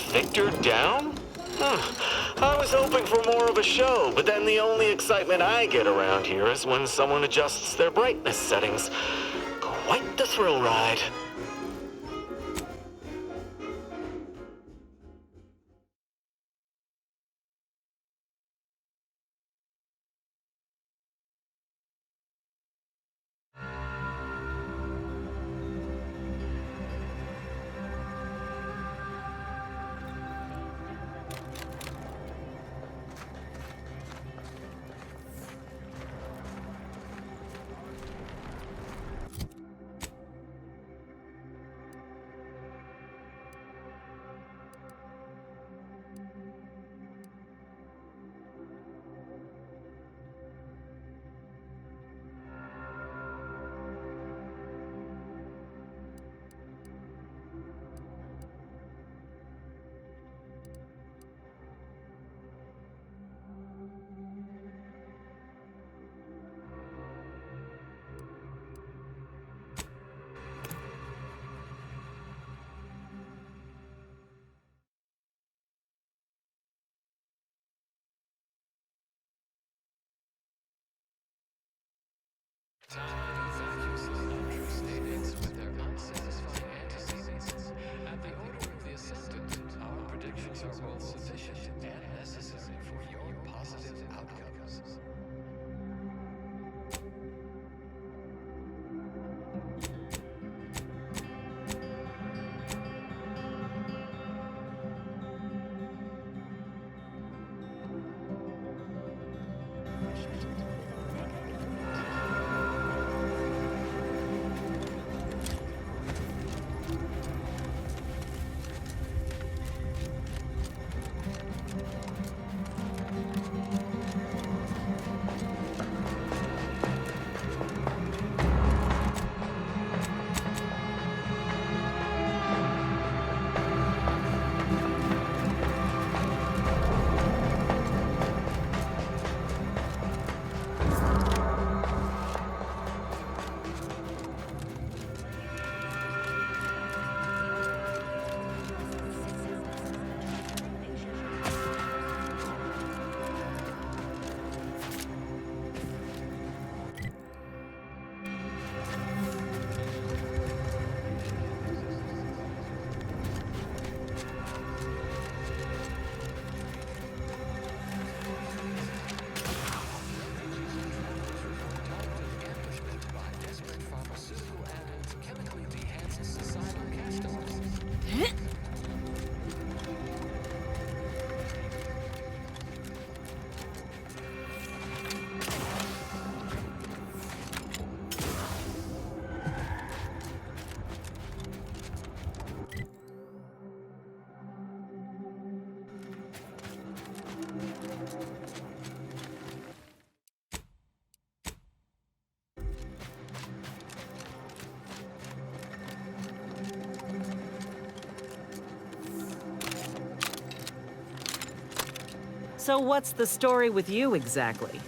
Victor down? I was hoping for more of a show, but then the only excitement I get around here is when someone adjusts their brightness settings. Quite the thrill ride. So what's the story with you exactly?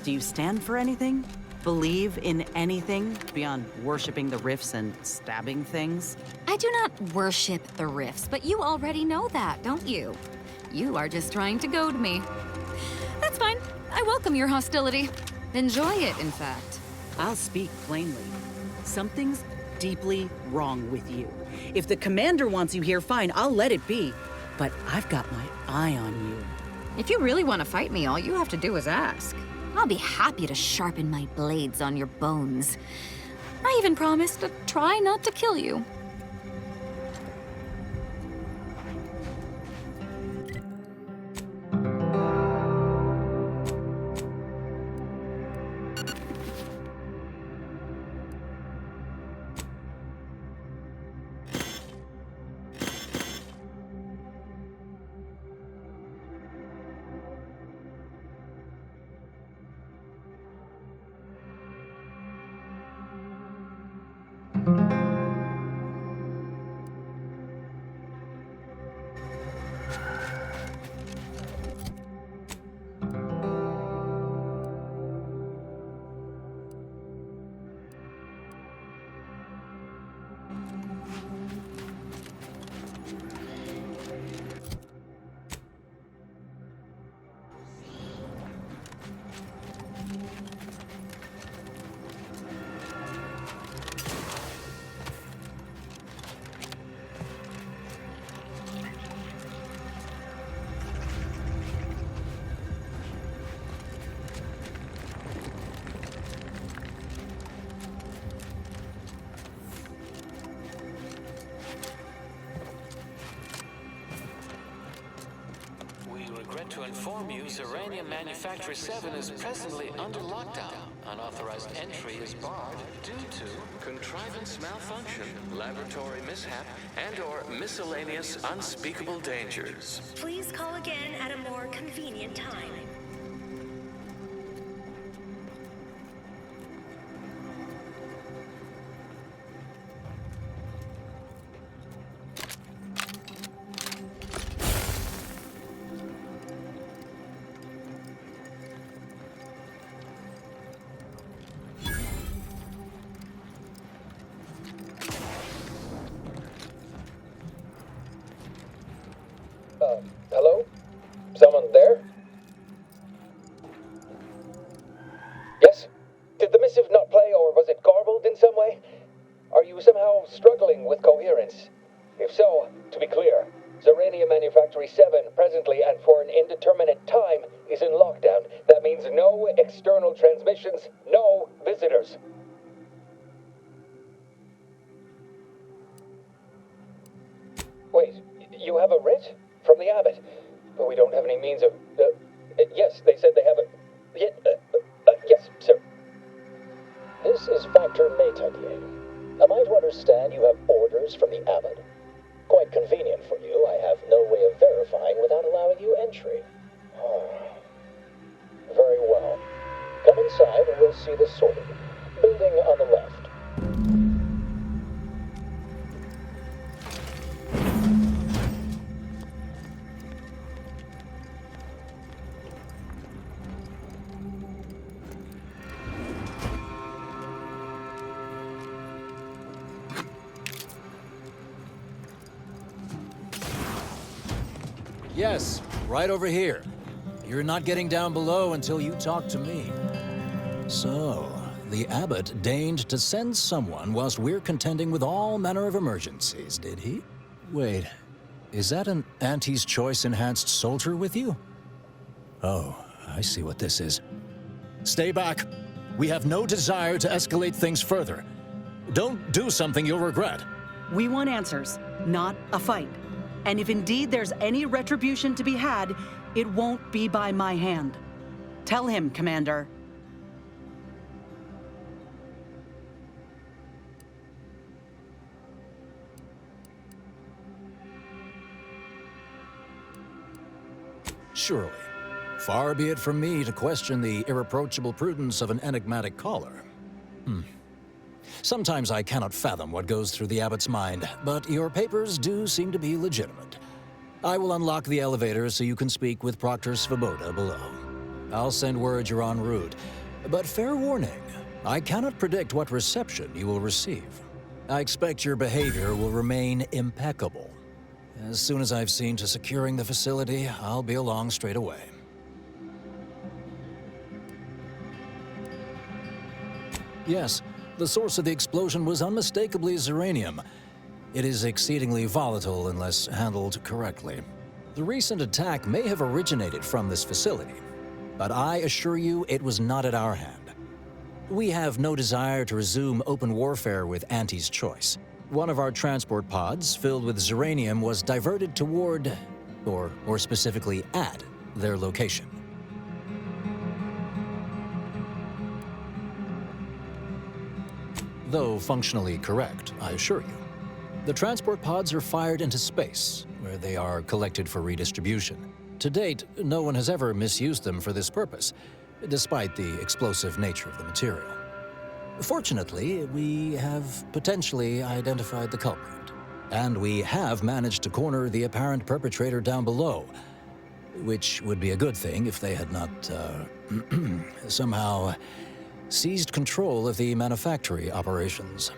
Do you stand for anything? Believe in anything beyond worshipping the rifts and stabbing things? I do not worship the rifts, but you already know that, don't you? You are just trying to goad me. That's fine. I welcome your hostility. Enjoy it, in fact. I'll speak plainly. Something's deeply wrong with you. If the commander wants you here, fine, I'll let it be. But I've got my eye on you. If you really want to fight me, all you have to do is ask. I'll be happy to sharpen my blades on your bones. I even promise to try not to kill you. to inform you Zeranium Manufactory 7 is presently under lockdown. Unauthorized entry is barred due to contrivance malfunction, laboratory mishap, and/or miscellaneous unspeakable dangers. Please call again at a more convenient time. Hello? Someone there? Yes? Did the missive not play, or was it garbled in some way? Are you somehow struggling with coherence? If so, to be clear, Zeranium Manufactory 7 presently and for an indeterminate time is in lockdown. That means no external transmissions, no visitors. Wait, you have a writ? From the abbot? But we don't have any means of... yes, they said they have a... yes, sir. This is Factor Métaguier. Am I to understand you have orders from the abbot? Quite convenient for you. I have no way of verifying without allowing you entry. Very well. Come inside and we'll see this sorted. Building on the left. Yes, right over here. You're not getting down below until you talk to me. So, the abbot deigned to send someone whilst we're contending with all manner of emergencies, did he? Wait, is that an Auntie's Choice enhanced soldier with you? Oh, I see what this is. Stay back. We have no desire to escalate things further. Don't do something you'll regret. We want answers, not a fight. And if indeed there's any retribution to be had, it won't be by my hand. Tell him, Commander. Surely. Far be it from me to question the irreproachable prudence of an enigmatic caller. Sometimes I cannot fathom what goes through the abbot's mind, but your papers do seem to be legitimate. I will unlock the elevator so you can speak with Proctor Svoboda below. I'll send word you're en route, but fair warning, I cannot predict what reception you will receive. I expect your behavior will remain impeccable. As soon as I've seen to securing the facility, I'll be along straight away. Yes, the source of the explosion was unmistakably Zeranium. It is exceedingly volatile unless handled correctly. The recent attack may have originated from this facility, but I assure you it was not at our hand. We have no desire to resume open warfare with Auntie's Choice. One of our transport pods filled with Zeranium was diverted toward, or more specifically at, their location. Though functionally correct, I assure you. The transport pods are fired into space, where they are collected for redistribution. To date, no one has ever misused them for this purpose, despite the explosive nature of the material. Fortunately, we have potentially identified the culprit, and we have managed to corner the apparent perpetrator down below, which would be a good thing if they had not, somehow seized control of the manufactory operations.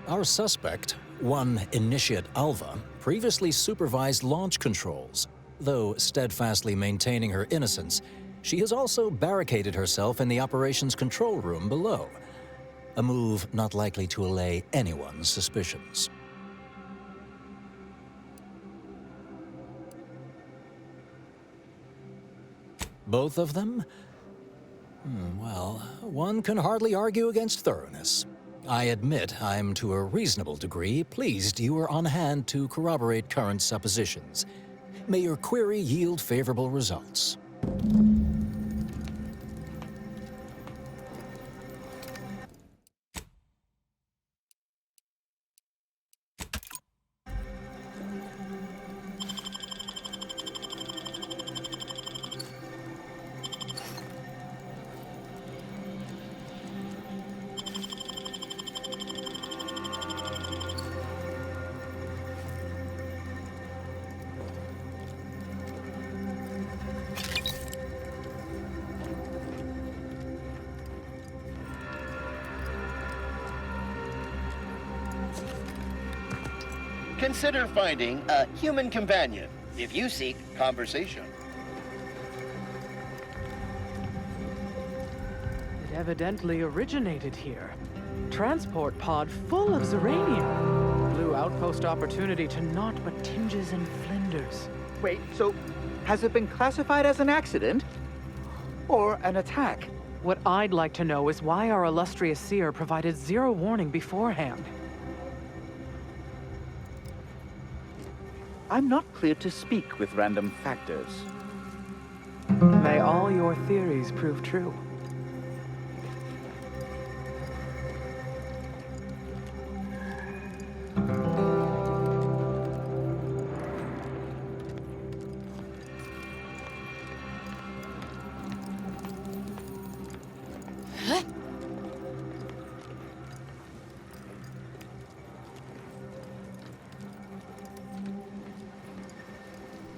Our suspect, one Initiate Alva, previously supervised launch controls. Though steadfastly maintaining her innocence, she has also barricaded herself in the operations control room below, a move not likely to allay anyone's suspicions. Both of them? Well, one can hardly argue against thoroughness. I admit I'm to a reasonable degree pleased you are on hand to corroborate current suppositions. May your query yield favorable results. Consider finding a human companion if you seek conversation. It evidently originated here. Transport pod full of Zeranium. Blue outpost opportunity to naught but tinges and flinders. Wait, so has it been classified as an accident? Or an attack? What I'd like to know is why our illustrious seer provided zero warning beforehand. I'm not cleared to speak with random factors. May all your theories prove true.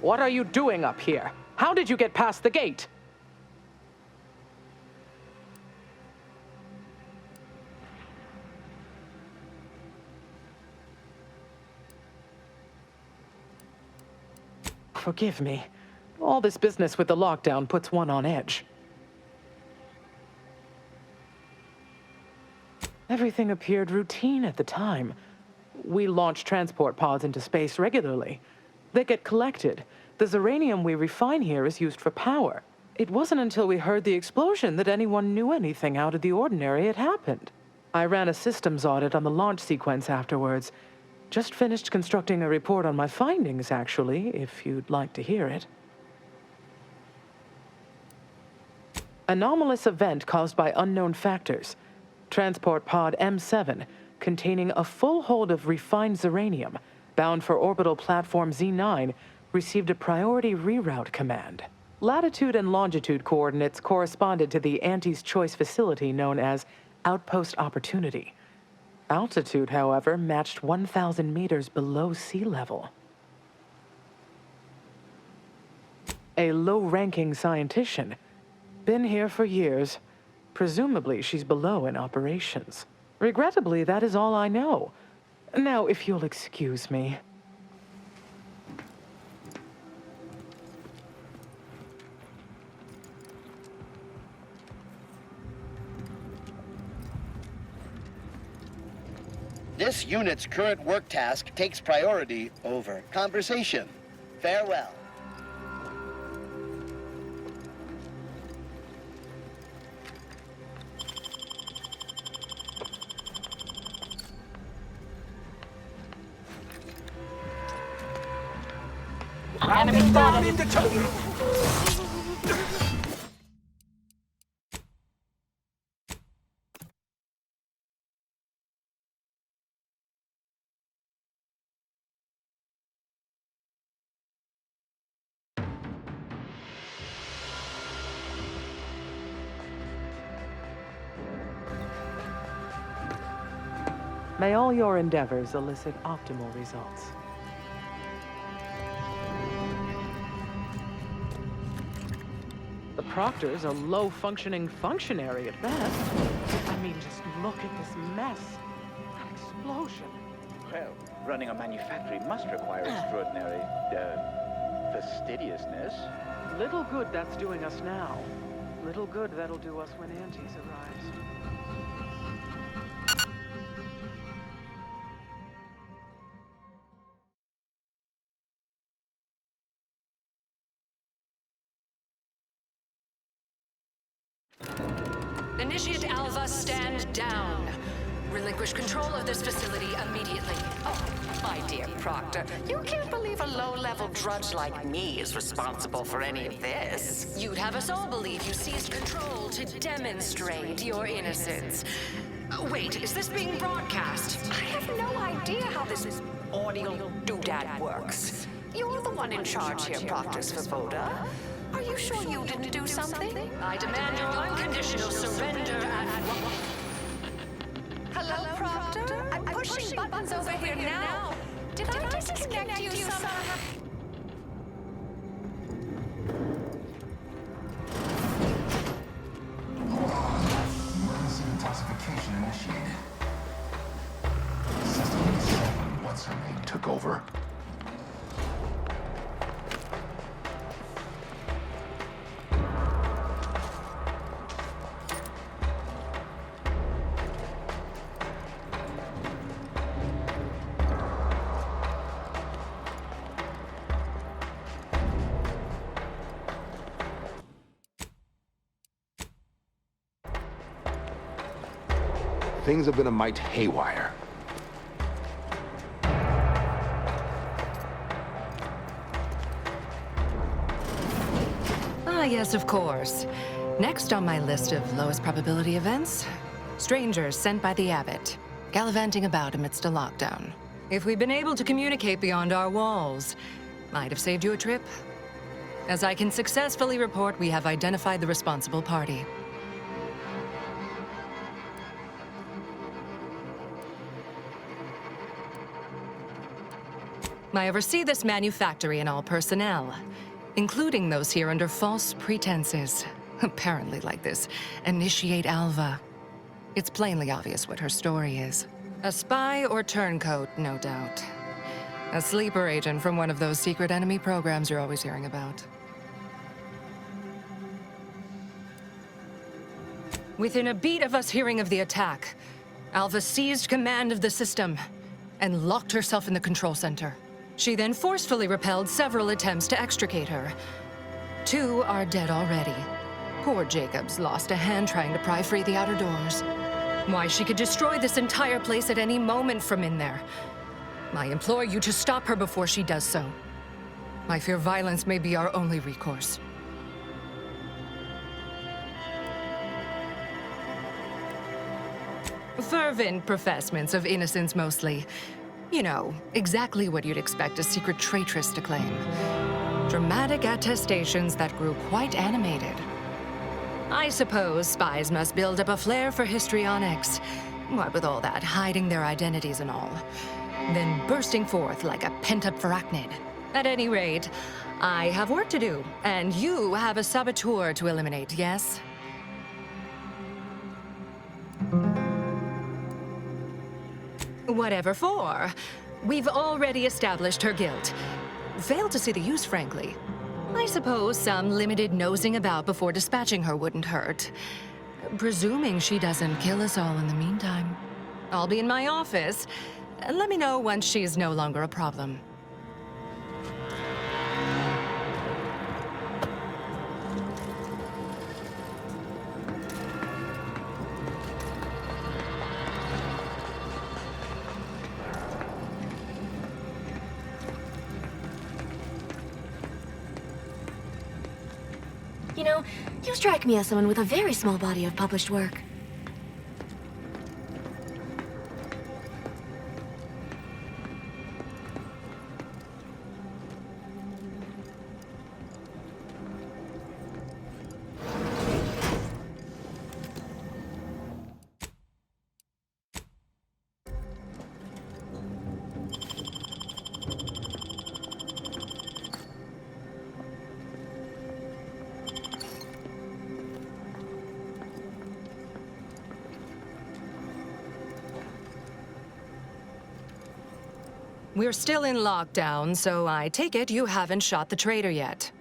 What are you doing up here? How did you get past the gate? Forgive me. All this business with the lockdown puts one on edge. Everything appeared routine at the time. We launch transport pods into space regularly. They get collected. The Zeranium we refine here is used for power. It wasn't until we heard the explosion that anyone knew anything out of the ordinary had happened. I ran a systems audit on the launch sequence afterwards. Just finished constructing a report on my findings, actually, if you'd like to hear it. Anomalous event caused by unknown factors. Transport pod M7, containing a full hold of refined Zeranium, bound for orbital platform Z9, received a priority reroute command. Latitude and longitude coordinates corresponded to the Antes Choice facility known as Outpost Opportunity. Altitude, however, matched 1,000 meters below sea level. A low-ranking scientician. Been here for years. Presumably, she's below in operations. Regrettably, that is all I know. Now, if you'll excuse me. This unit's current work task takes priority over conversation. Farewell. Enemy spotted! May all your endeavors elicit optimal results. The Proctor's a low-functioning functionary at best. I mean, just look at this mess. That explosion. Well, running a manufactory must require extraordinary, fastidiousness. Little good that's doing us now. Little good that'll do us when Antes arrives. Initiate Alpha, stand down. Relinquish control of this facility immediately. Oh, my dear Proctor, you can't believe a low-level drudge like me is responsible for any of this. You'd have us all believe you seized control to demonstrate your innocence. Wait, is this being broadcast? I have no idea how this audio doodad works. You're the one in charge here, Proctor's Svoboda. Are you sure you didn't do something? I demand your unconditional surrender at once. Hello, Proctor? I'm pushing buttons over here now. Did I disconnect you somehow? Emergency detoxification initiated. System 7, what's her name, took over. Things have been a mite haywire. Ah, yes, of course. Next on my list of lowest probability events, strangers sent by the Abbot, gallivanting about amidst a lockdown. If we'd been able to communicate beyond our walls, might have saved you a trip. As I can successfully report, we have identified the responsible party. I oversee this manufactory and all personnel, including those here under false pretenses. Apparently like this Initiate Alva. It's plainly obvious what her story is. A spy or turncoat, no doubt. A sleeper agent from one of those secret enemy programs you're always hearing about. Within a beat of us hearing of the attack, Alva seized command of the system and locked herself in the control center. She then forcefully repelled several attempts to extricate her. 2 are dead already. Poor Jacobs lost a hand trying to pry free the outer doors. Why, she could destroy this entire place at any moment from in there. I implore you to stop her before she does so. I fear violence may be our only recourse. Fervent professements of innocence mostly. You know, exactly what you'd expect a secret traitress to claim. Dramatic attestations that grew quite animated. I suppose spies must build up a flair for histrionics. What with all that hiding their identities and all. Then bursting forth like a pent-up arachnid. At any rate, I have work to do, and you have a saboteur to eliminate, yes? Whatever for. We've already established her guilt. Failed to see the use, frankly. I suppose some limited nosing about before dispatching her wouldn't hurt. Presuming she doesn't kill us all in the meantime. I'll be in my office. Let me know once she's no longer a problem. You know, you strike me as someone with a very small body of published work. We're still in lockdown, so I take it you haven't shot the traitor yet.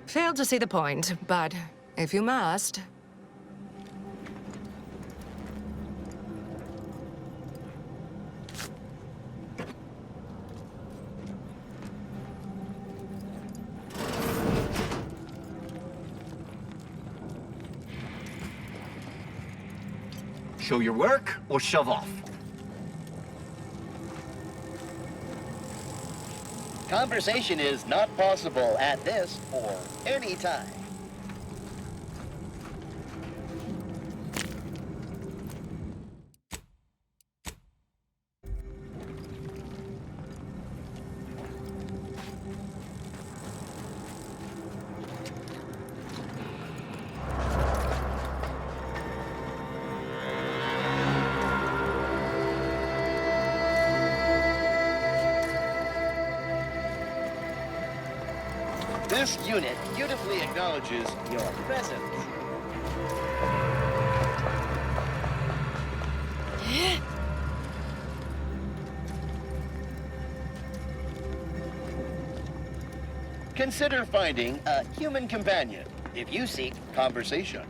Failed to see the point, but if you must... Show your work or shove off. Conversation is not possible at this or any time. This unit beautifully acknowledges your presence. Consider finding a human companion if you seek conversation.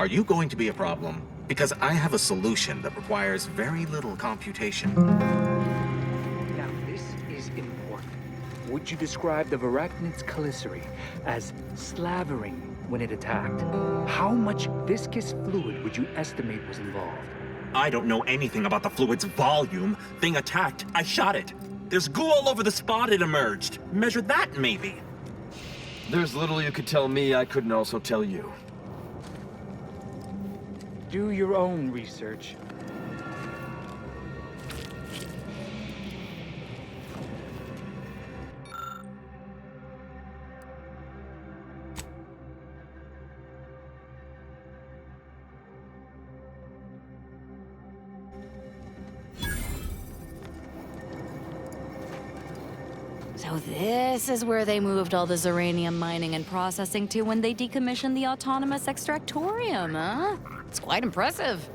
Are you going to be a problem? Because I have a solution that requires very little computation. Now, this is important. Would you describe the Varachnid's Calicity as slavering when it attacked? How much viscous fluid would you estimate was involved? I don't know anything about the fluid's volume. Thing attacked. I shot it. There's goo all over the spot it emerged. Measure that, maybe. There's little you could tell me I couldn't also tell you. Do your own research. So this is where they moved all the Zeranium mining and processing to when they decommissioned the autonomous extractorium, huh? It's quite impressive.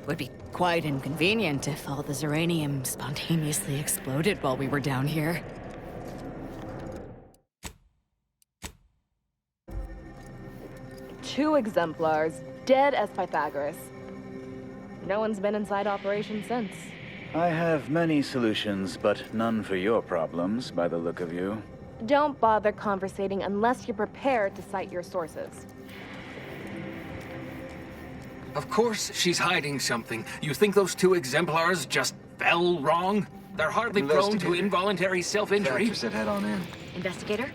Would be quite inconvenient if all the Zeranium spontaneously exploded while we were down here. Two exemplars, dead as Pythagoras. No one's been inside operation since. I have many solutions, but none for your problems, by the look of you. Don't bother conversating unless you're prepared to cite your sources. Of course she's hiding something. You think those two exemplars just fell wrong? They're hardly prone to involuntary self-injury. Said head on in. Investigator?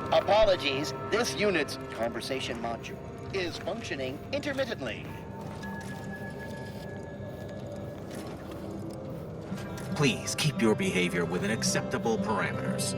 Apologies, this unit's conversation module is functioning intermittently. Please keep your behavior within acceptable parameters.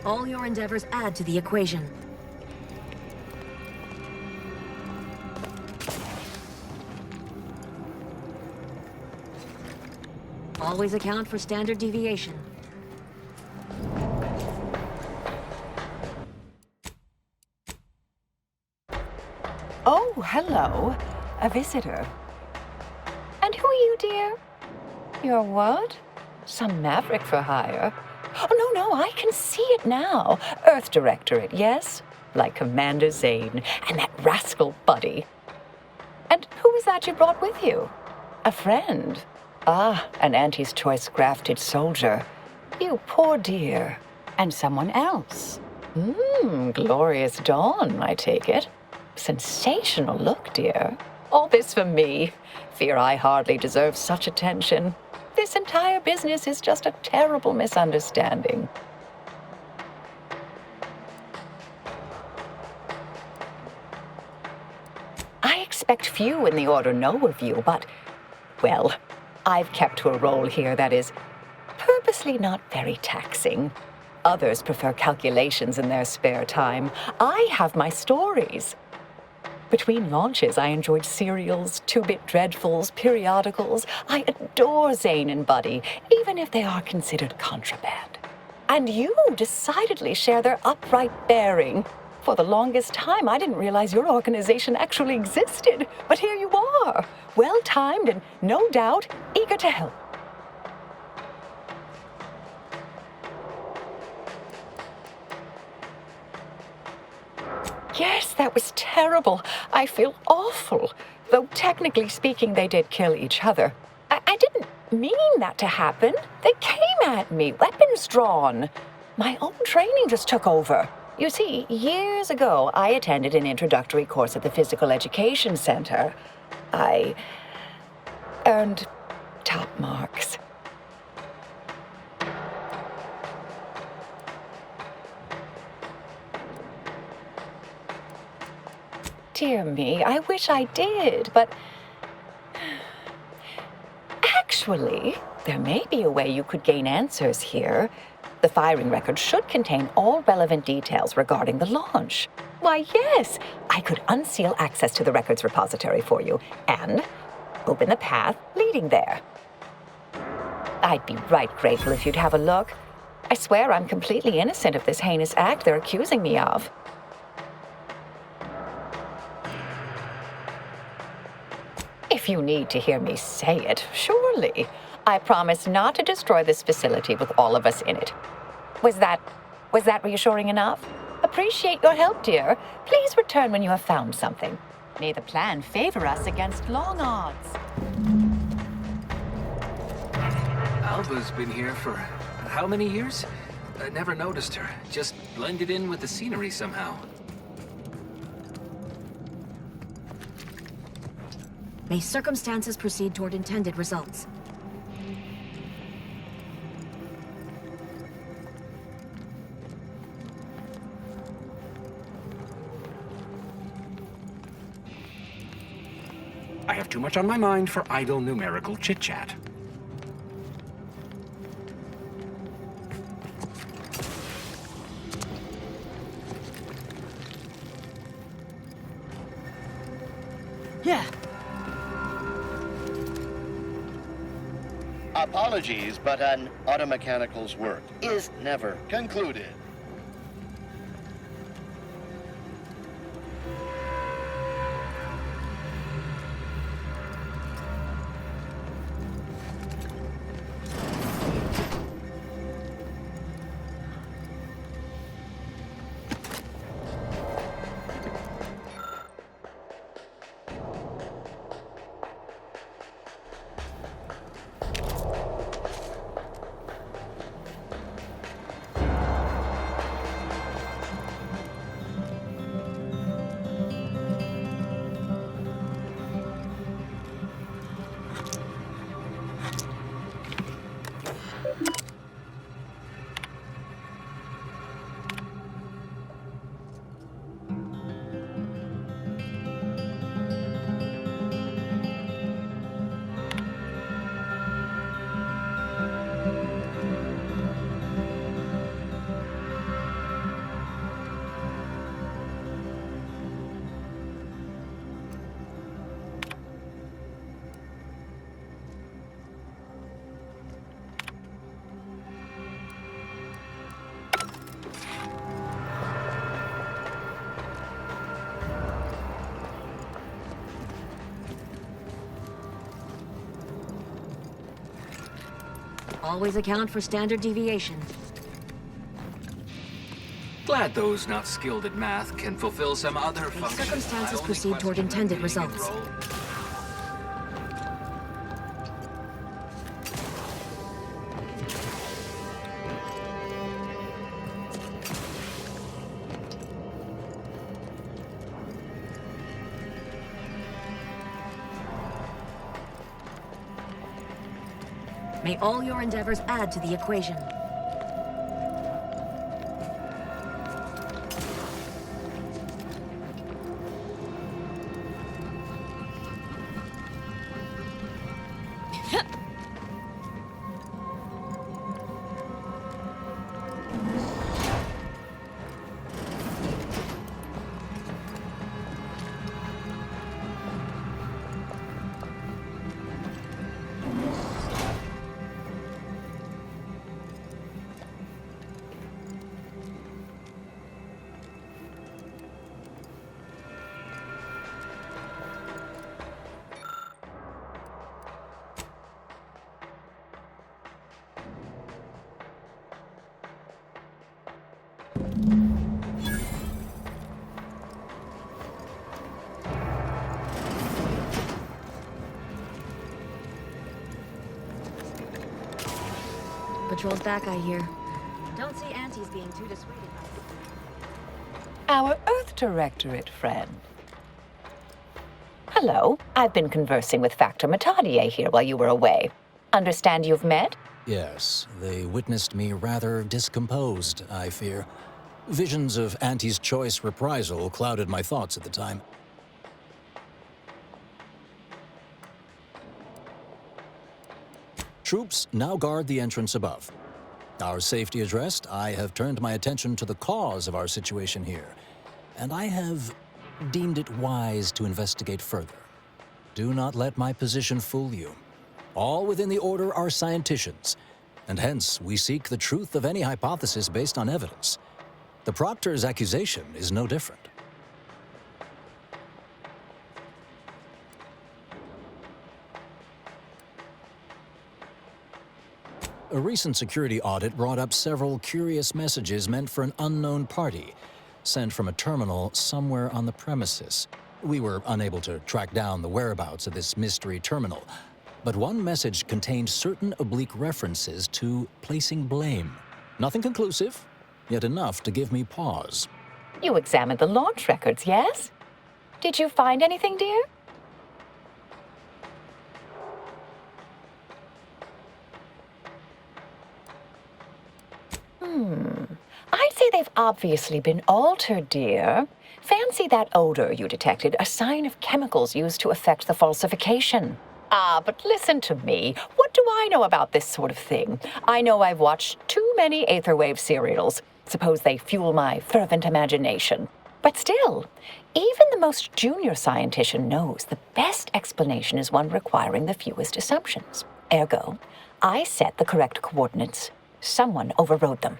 All your endeavors add to the equation. Always account for standard deviation. Oh, hello. A visitor. And who are you, dear? You're what? Some maverick for hire? Oh, no, I can see it now. Earth Directorate, yes? Like Commander Zane and that rascal Buddy. And who was that you brought with you? A friend? Ah, an Auntie's Choice grafted soldier. You poor dear. And someone else. Glorious dawn, I take it. Sensational look, dear. All this for me. Fear I hardly deserve such attention. This entire business is just a terrible misunderstanding. I expect few in the Order know of you, but, well, I've kept to a role here that is purposely not very taxing. Others prefer calculations in their spare time. I have my stories. Between launches, I enjoyed serials, two-bit dreadfuls, periodicals. I adore Zane and Buddy, even if they are considered contraband. And you decidedly share their upright bearing. For the longest time, I didn't realize your organization actually existed. But here you are, well-timed and, no doubt, eager to help. Yes, that was terrible. I feel awful. Though technically speaking, they did kill each other. I didn't mean that to happen. They came at me, weapons drawn. My own training just took over. You see, years ago, I attended an introductory course at the Physical Education Center. I earned top marks. Dear me, I wish I did, but actually, there may be a way you could gain answers here. The firing record should contain all relevant details regarding the launch. Why, yes, I could unseal access to the records repository for you and open the path leading there. I'd be right grateful if you'd have a look. I swear I'm completely innocent of this heinous act they're accusing me of. If you need to hear me say it, surely. I promise not to destroy this facility with all of us in it. Was that reassuring enough? Appreciate your help, dear. Please return when you have found something. May the plan favor us against long odds. Alva's been here for how many years? I never noticed her. Just blended in with the scenery somehow. May circumstances proceed toward intended results. I have too much on my mind for idle numerical chit-chat. Yeah. Apologies, but an automechanical's work is never concluded. Always account for standard deviation. Glad those not skilled at math can fulfill some other As function. circumstances proceed toward intended results. May all your endeavors add to the equation. Patrol's back, I hear. Don't see Auntie's being too dissuaded by Our Earth Directorate friend. Hello. I've been conversing with Factor Matadier here while you were away. Understand you've met? Yes, they witnessed me rather discomposed, I fear. Visions of Auntie's choice reprisal clouded my thoughts at the time. Troops now guard the entrance above. Our safety addressed, I have turned my attention to the cause of our situation here, and I have deemed it wise to investigate further. Do not let my position fool you. All within the Order are scienticians, and hence we seek the truth of any hypothesis based on evidence. The Proctor's accusation is no different. A recent security audit brought up several curious messages meant for an unknown party, sent from a terminal somewhere on the premises. We were unable to track down the whereabouts of this mystery terminal, but one message contained certain oblique references to placing blame. Nothing conclusive, yet enough to give me pause. You examined the launch records, yes? Did you find anything, dear? I'd say they've obviously been altered, dear. Fancy that odor you detected, a sign of chemicals used to effect the falsification. Ah, but listen to me. What do I know about this sort of thing? I know I've watched too many Aetherwave serials. Suppose they fuel my fervent imagination. But still, even the most junior scientician knows the best explanation is one requiring the fewest assumptions. Ergo, I set the correct coordinates. Someone overrode them.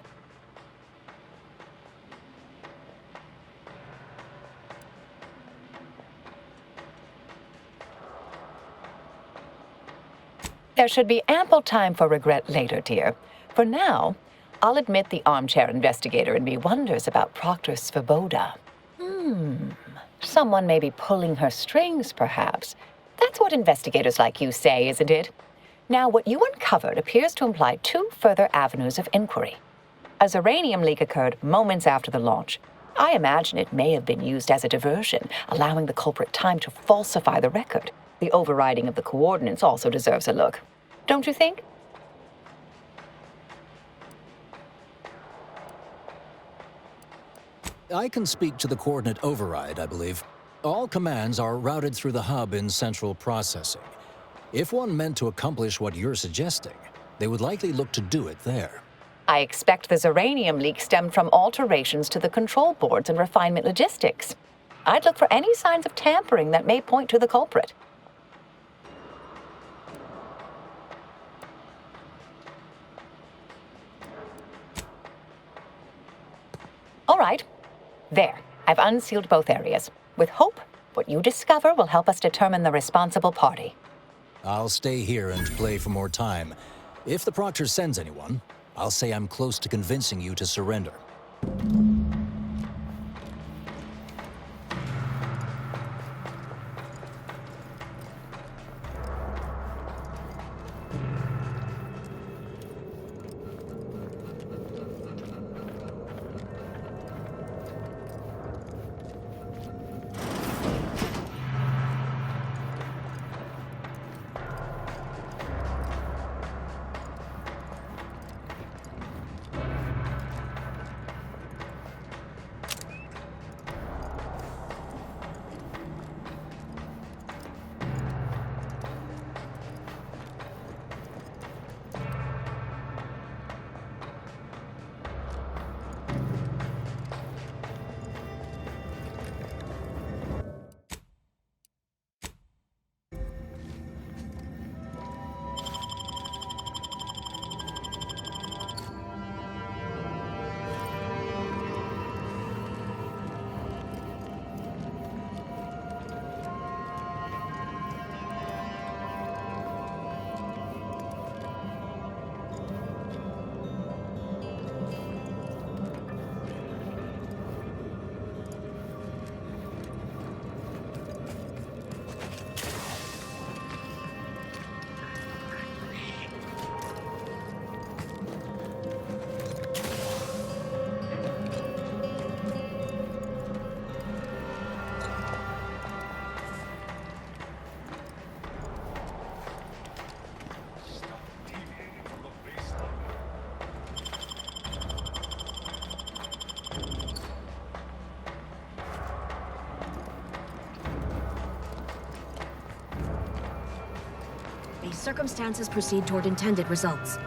There should be ample time for regret later, dear. For now, I'll admit the armchair investigator in me wonders about Proctor Svoboda. Someone may be pulling her strings, perhaps. That's what investigators like you say, isn't it? Now, what you uncovered appears to imply two further avenues of inquiry. A Zeranium leak occurred moments after the launch. I imagine it may have been used as a diversion, allowing the culprit time to falsify the record. The overriding of the coordinates also deserves a look. Don't you think? I can speak to the coordinate override, I believe. All commands are routed through the hub in central processing. If one meant to accomplish what you're suggesting, they would likely look to do it there. I expect the Zeranium leak stemmed from alterations to the control boards and refinement logistics. I'd look for any signs of tampering that may point to the culprit. All right. There. I've unsealed both areas. With hope, what you discover will help us determine the responsible party. I'll stay here and play for more time. If the Proctor sends anyone, I'll say I'm close to convincing you to surrender. These circumstances proceed toward intended results.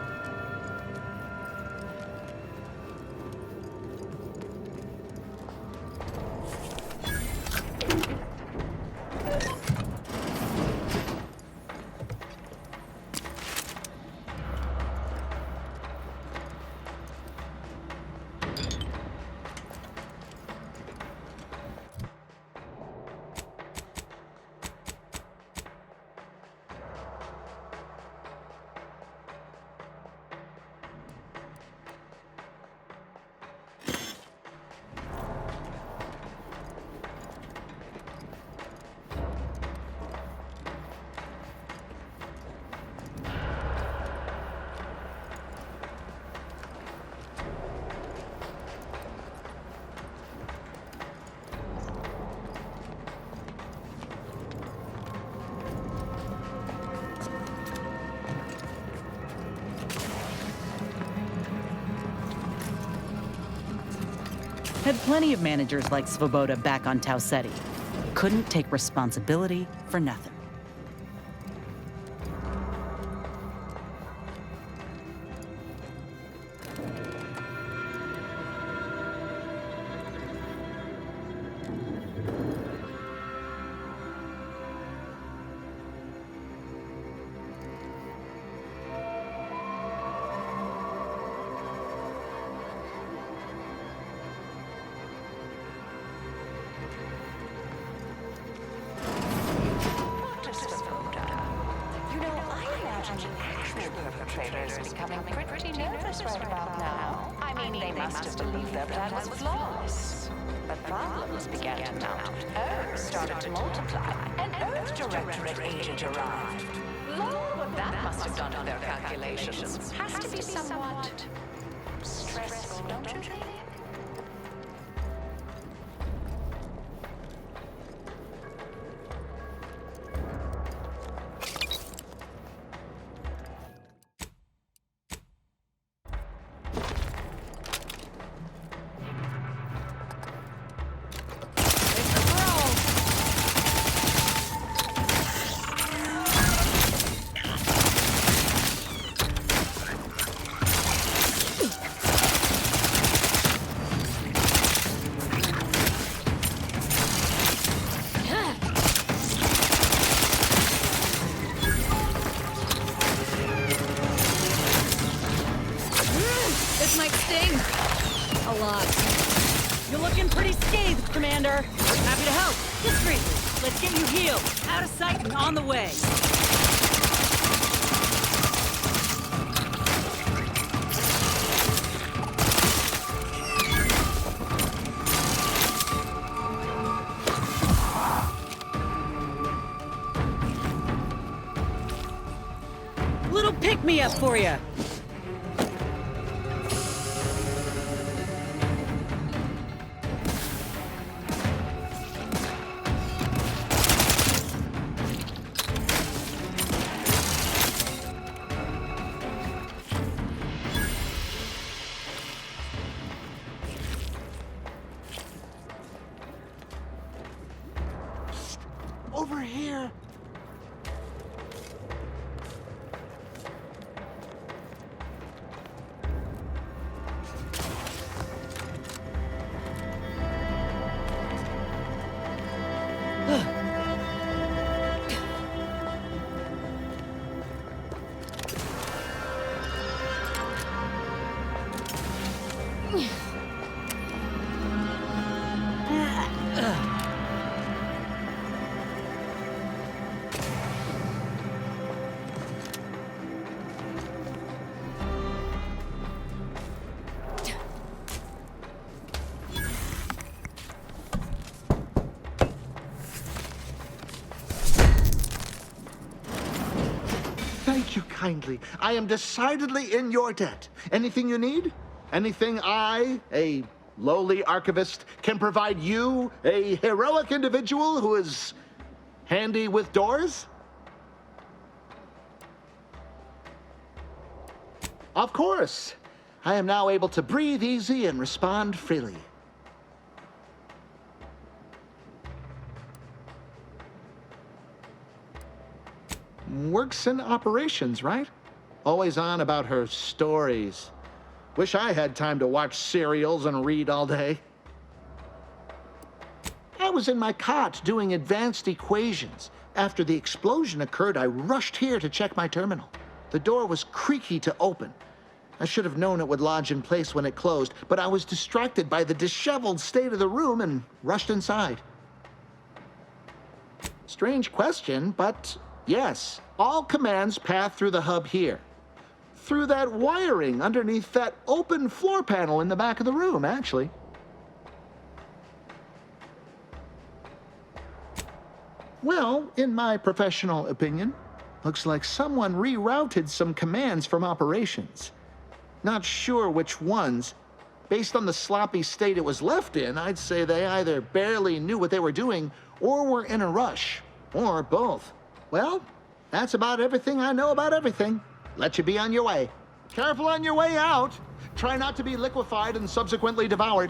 Had plenty of managers like Svoboda back on Tau Ceti. Couldn't take responsibility for nothing. Perpetrators becoming pretty nervous right about now. I mean, they must have believed their plan was flawless. But problems began to mount. Errors started to multiply. An Earth Directorate agent arrived. Lord, what that must have done to their calculations has to be somewhat stressful, don't you think? You're looking pretty scathed, Commander. Happy to help. Discreetly. Let's get you healed. Out of sight and on the way. pick me up for you. Over here. Thank you kindly. I am decidedly in your debt. Anything you need? Anything I, a lowly archivist, can provide you, a heroic individual who is handy with doors? Of course. I am now able to breathe easy and respond freely. Works in operations, right? Always on about her stories. Wish I had time to watch serials and read all day. I was in my cot doing advanced equations. After the explosion occurred, I rushed here to check my terminal. The door was creaky to open. I should have known it would lodge in place when it closed, but I was distracted by the disheveled state of the room and rushed inside. Strange question, but yes, all commands path through the hub here. Through that wiring underneath that open floor panel in the back of the room, actually. Well, in my professional opinion, looks like someone rerouted some commands from operations. Not sure which ones. Based on the sloppy state it was left in, I'd say they either barely knew what they were doing or were in a rush, or both. Well, that's about everything I know about everything. Let you be on your way. Careful on your way out. Try not to be liquefied and subsequently devoured.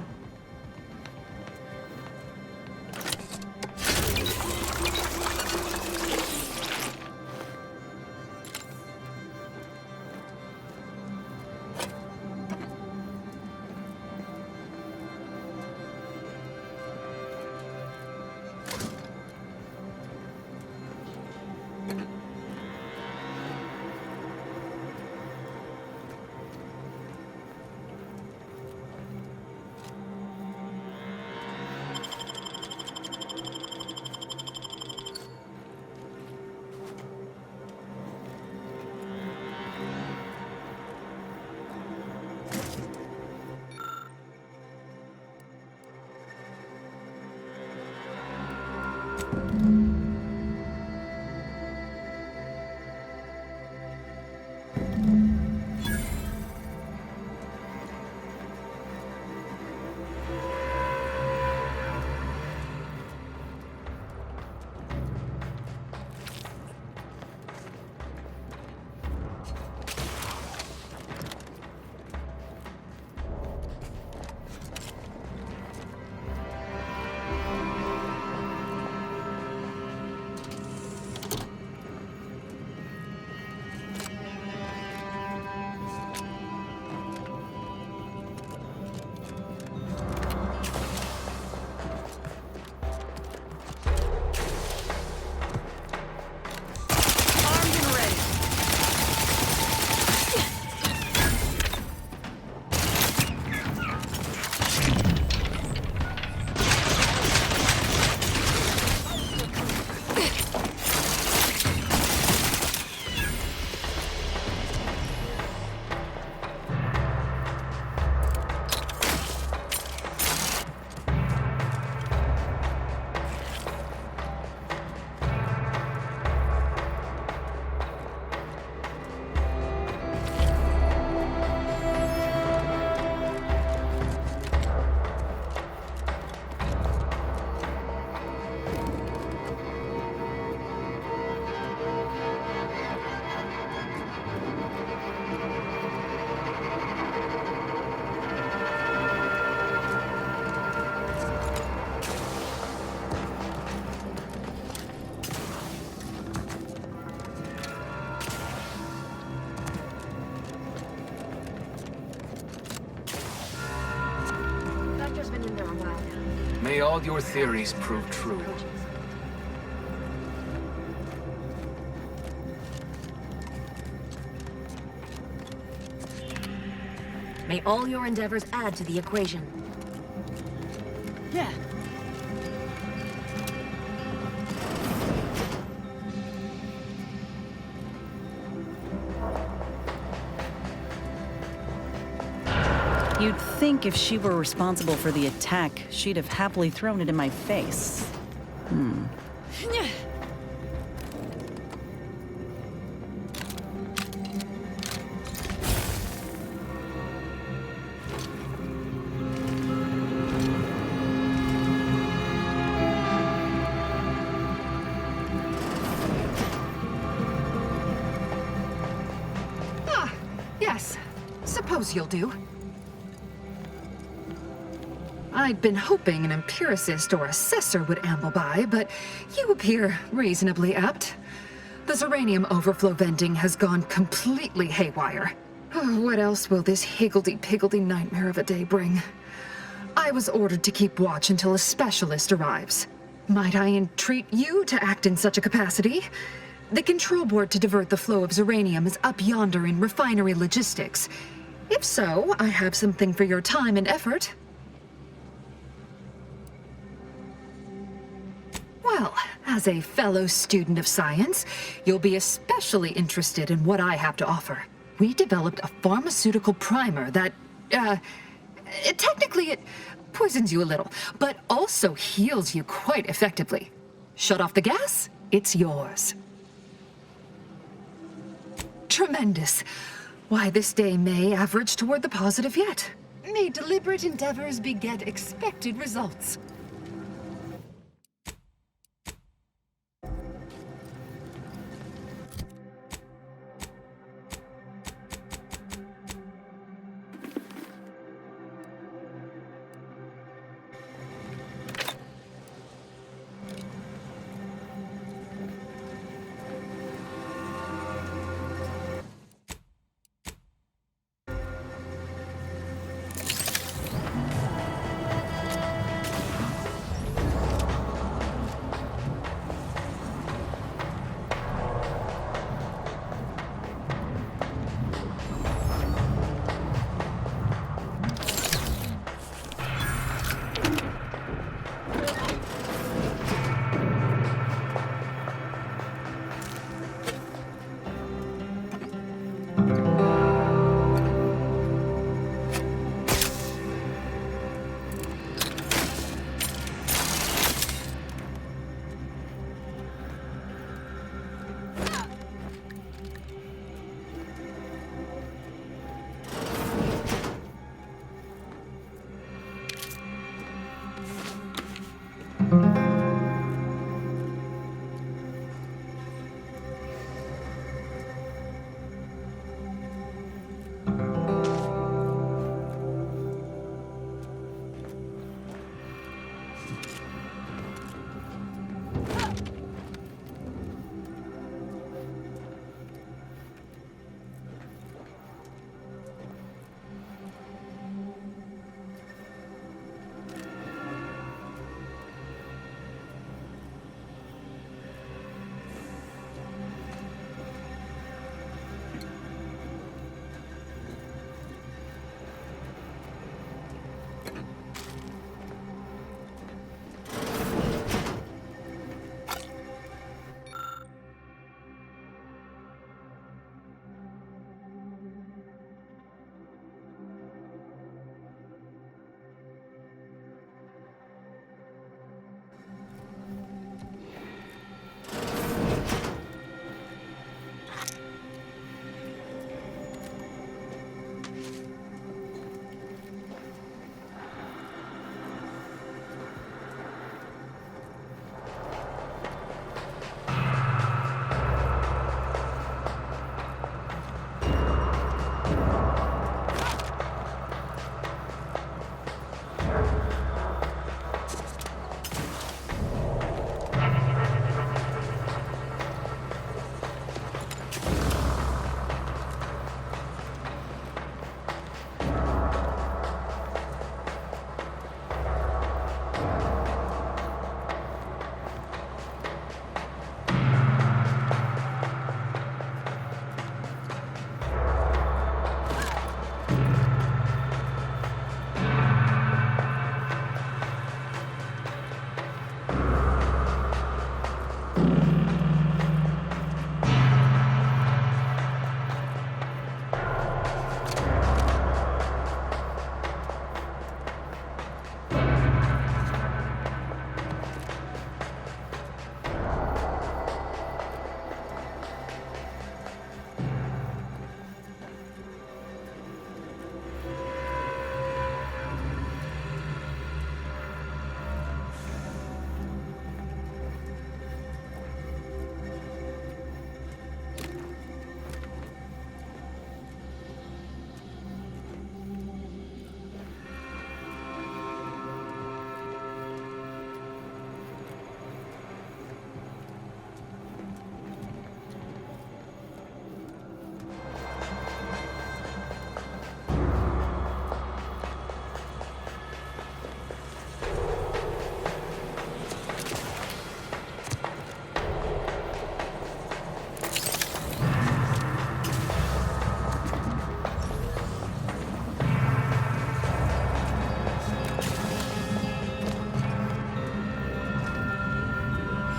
all your theories prove true. May all your endeavors add to the equation. Yeah. You'd think if she were responsible for the attack, she'd have happily thrown it in my face. Ah, yes. Suppose you'll do. I'd been hoping an empiricist or assessor would amble by, but you appear reasonably apt. The Zeranium overflow vending has gone completely haywire. Oh, what else will this higgledy-piggledy nightmare of a day bring? I was ordered to keep watch until a specialist arrives. Might I entreat you to act in such a capacity? The control board to divert the flow of Zeranium is up yonder in refinery logistics. If so, I have something for your time and effort. Well, as a fellow student of science, you'll be especially interested in what I have to offer. We developed a pharmaceutical primer that, technically it poisons you a little, but also heals you quite effectively. Shut off the gas, it's yours. Tremendous. Why, this day may average toward the positive yet. May deliberate endeavors beget expected results.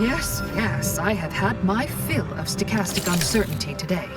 Yes, yes, I have had my fill of stochastic uncertainty today.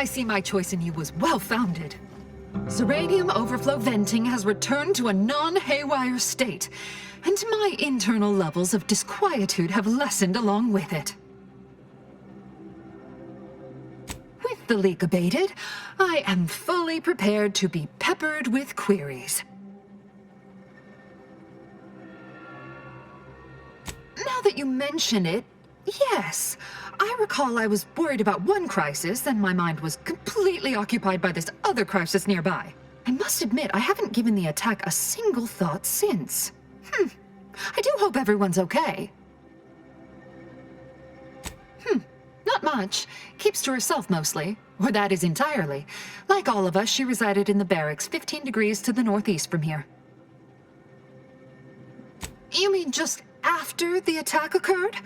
I see my choice in you was well-founded. Zeranium overflow venting has returned to a non-haywire state, and my internal levels of disquietude have lessened along with it. With the leak abated, I am fully prepared to be peppered with queries. Now that you mention it, yes, I recall I was worried about one crisis and my mind was completely occupied by this other crisis nearby. I must admit, I haven't given the attack a single thought since. I do hope everyone's okay. Not much. Keeps to herself mostly, or that is entirely. Like all of us, she resided in the barracks 15 degrees to the northeast from here. You mean just after the attack occurred?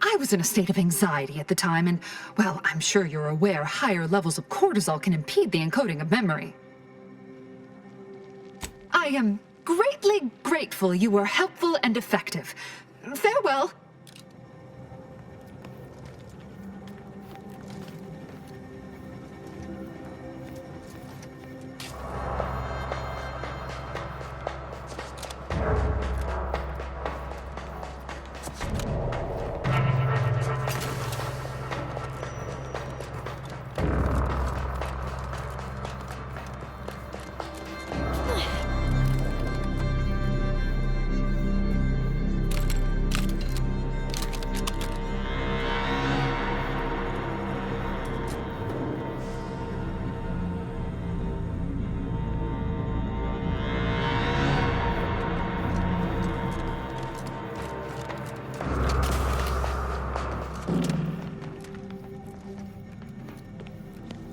I was in a state of anxiety at the time, and, well, I'm sure you're aware higher levels of cortisol can impede the encoding of memory. I am greatly grateful you were helpful and effective. Farewell.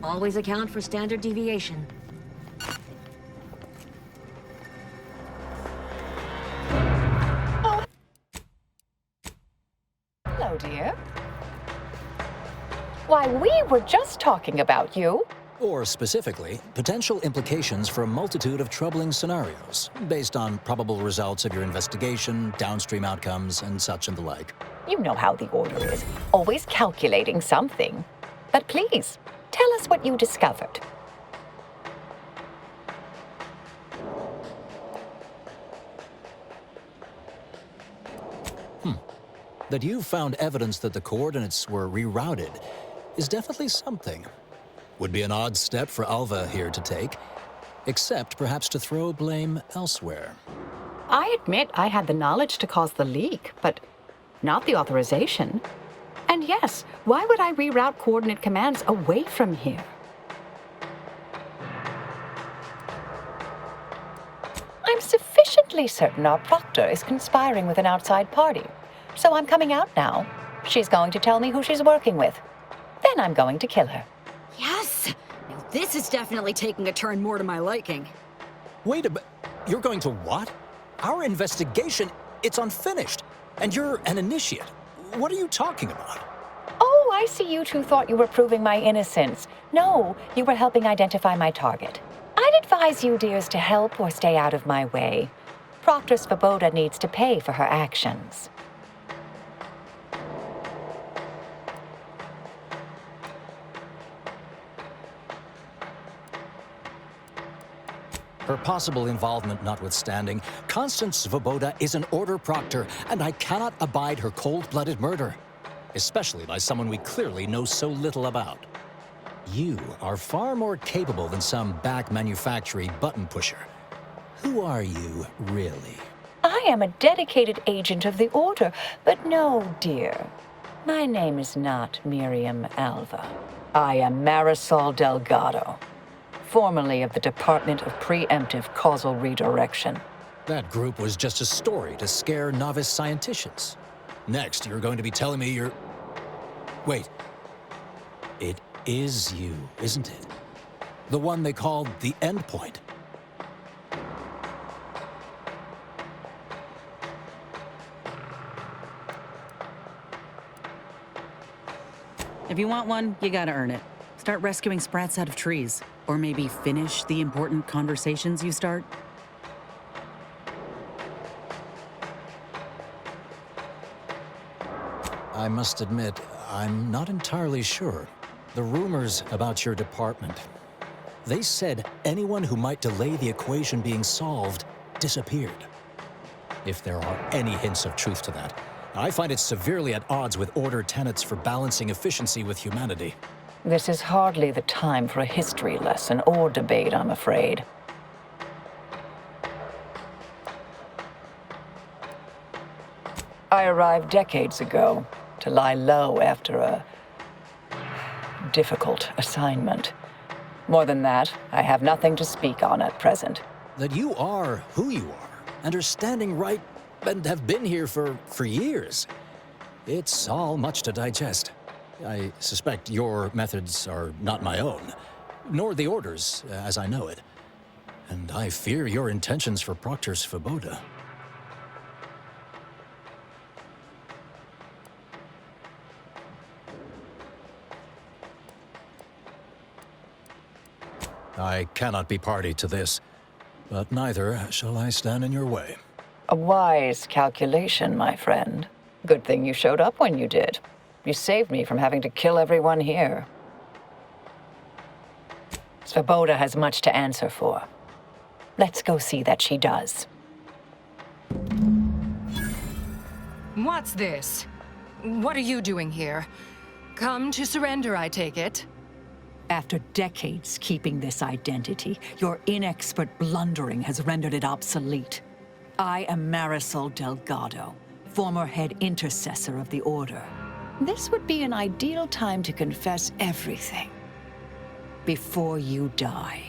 Always account for standard deviation. Hello, dear. Why, we were just talking about you. Or specifically, potential implications for a multitude of troubling scenarios, based on probable results of your investigation, downstream outcomes, and such and the like. You know how the Order is, always calculating something. But please, tell us what you discovered. That you found evidence that the coordinates were rerouted is definitely something. Would be an odd step for Alva here to take, except perhaps to throw blame elsewhere. I admit I had the knowledge to cause the leak, but not the authorization. And yes, why would I reroute coordinate commands away from here? I'm sufficiently certain our proctor is conspiring with an outside party. So I'm coming out now. She's going to tell me who she's working with. Then I'm going to kill her. Yes! Now this is definitely taking a turn more to my liking. Wait a bit. You're going to what? Our investigation, it's unfinished. And you're an initiate. What are you talking about? Oh, I see you two thought you were proving my innocence. No, you were helping identify my target. I'd advise you dears to help or stay out of my way. Proctor Svoboda needs to pay for her actions. Her possible involvement notwithstanding, Constance Svoboda is an Order proctor, and I cannot abide her cold-blooded murder. Especially by someone we clearly know so little about. You are far more capable than some back manufacturing button pusher. Who are you, really? I am a dedicated agent of the Order, but no, dear. My name is not Miriam Alva. I am Marisol Delgado, formerly of the Department of Preemptive Causal Redirection. That group was just a story to scare novice scienticians. Next, you're going to be telling me you're... Wait. It is you, isn't it? The one they called the Endpoint. If you want one, you gotta earn it. Start rescuing sprats out of trees. Or maybe finish the important conversations you start. I must admit, I'm not entirely sure. The rumors about your department. They said anyone who might delay the equation being solved disappeared. If there are any hints of truth to that, I find it severely at odds with Order tenets for balancing efficiency with humanity. This is hardly the time for a history lesson or debate, I'm afraid. I arrived decades ago to lie low after a difficult assignment. More than that, I have nothing to speak on at present. That you are who you are, and are standing right, and have been here for years. It's all much to digest. I suspect your methods are not my own, nor the Order's, as I know it. And I fear your intentions for Proctor Svoboda. I cannot be party to this, but neither shall I stand in your way. A wise calculation, my friend. Good thing you showed up when you did. You saved me from having to kill everyone here. Svoboda has much to answer for. Let's go see that she does. What's this? What are you doing here? Come to surrender, I take it? After decades keeping this identity, your inexpert blundering has rendered it obsolete. I am Marisol Delgado, former head intercessor of the Order. This would be an ideal time to confess everything. Before you die.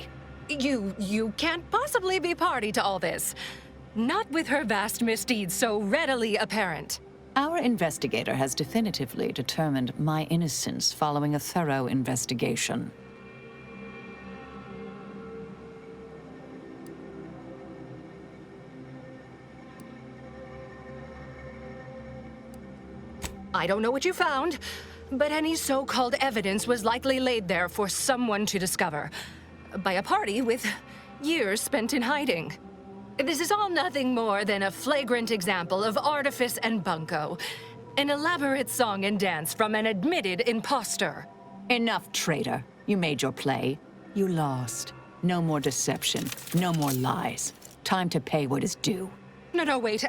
You can't possibly be party to all this. Not with her vast misdeeds so readily apparent. Our investigator has definitively determined my innocence following a thorough investigation. I don't know what you found, but any so-called evidence was likely laid there for someone to discover. By a party with years spent in hiding. This is all nothing more than a flagrant example of artifice and bunco. An elaborate song and dance from an admitted imposter. Enough, traitor. You made your play. You lost. No more deception. No more lies. Time to pay what is due. No, wait,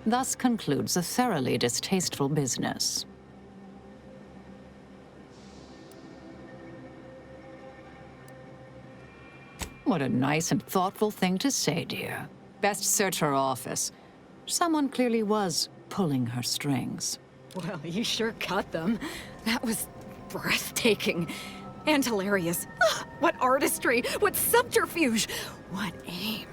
Thus concludes a thoroughly distasteful business. What a nice and thoughtful thing to say, dear. Best search her office. Someone clearly was pulling her strings. Well, you sure cut them. That was breathtaking. And hilarious. What artistry! What subterfuge! What aim!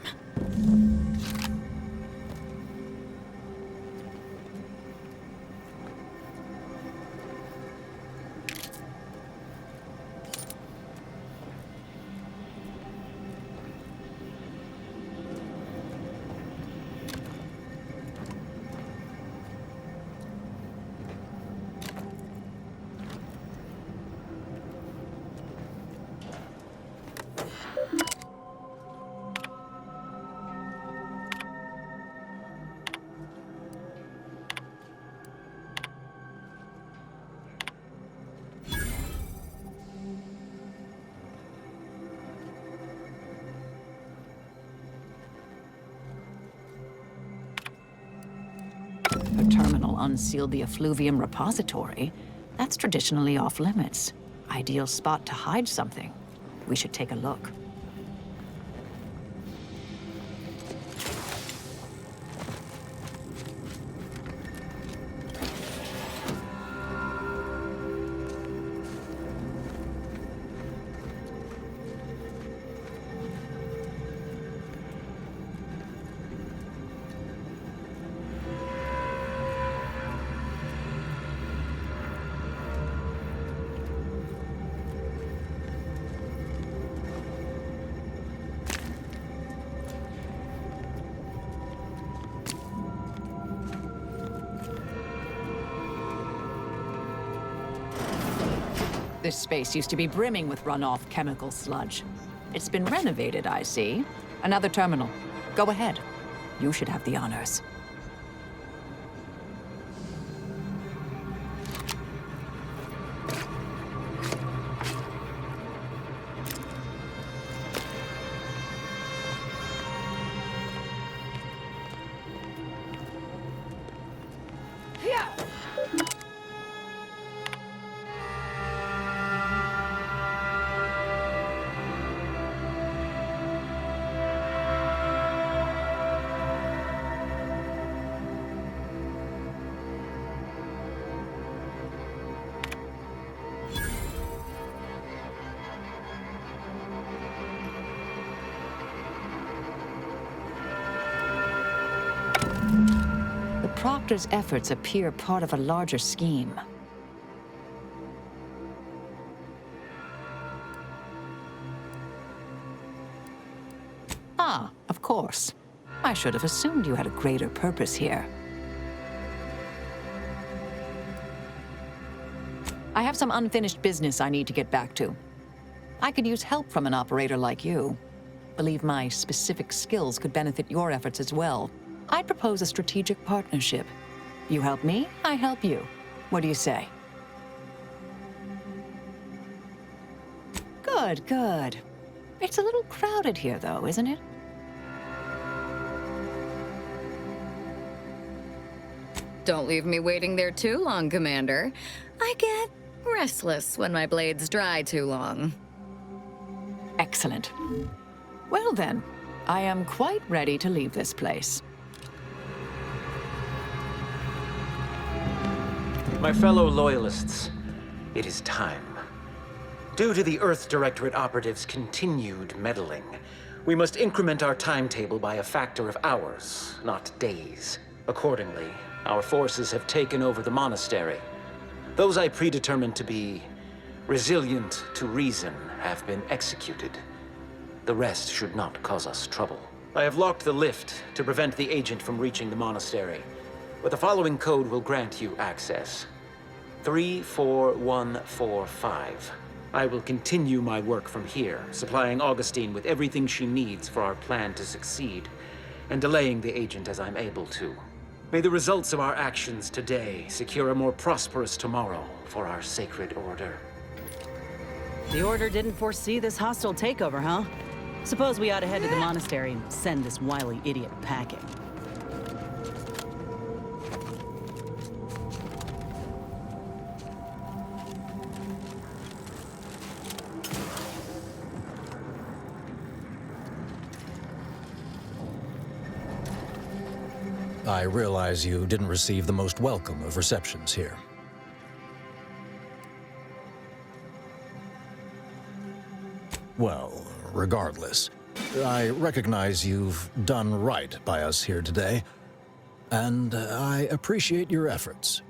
The terminal unsealed the effluvium repository. That's traditionally off limits. Ideal spot to hide something. We should take a look. This space used to be brimming with runoff chemical sludge. It's been renovated, I see. Another terminal. Go ahead. You should have the honors. Proctor's efforts appear part of a larger scheme. Ah, of course. I should have assumed you had a greater purpose here. I have some unfinished business I need to get back to. I could use help from an operator like you. Believe my specific skills could benefit your efforts as well. I'd propose a strategic partnership. You help me, I help you. What do you say? Good, good. It's a little crowded here, though, isn't it? Don't leave me waiting there too long, Commander. I get restless when my blades dry too long. Excellent. Well then, I am quite ready to leave this place. My fellow Loyalists, it is time. Due to the Earth Directorate operatives' continued meddling, we must increment our timetable by a factor of hours, not days. Accordingly, our forces have taken over the monastery. Those I predetermined to be resilient to reason have been executed. The rest should not cause us trouble. I have locked the lift to prevent the agent from reaching the monastery, but the following code will grant you access. 34145. I will continue my work from here, supplying Augustine with everything she needs for our plan to succeed, and delaying the agent as I'm able to. May the results of our actions today secure a more prosperous tomorrow for our sacred order. The Order didn't foresee this hostile takeover, huh? Suppose we ought to head to the monastery and send this wily idiot packing. I realize you didn't receive the most welcome of receptions here. Well, regardless, I recognize you've done right by us here today, and I appreciate your efforts.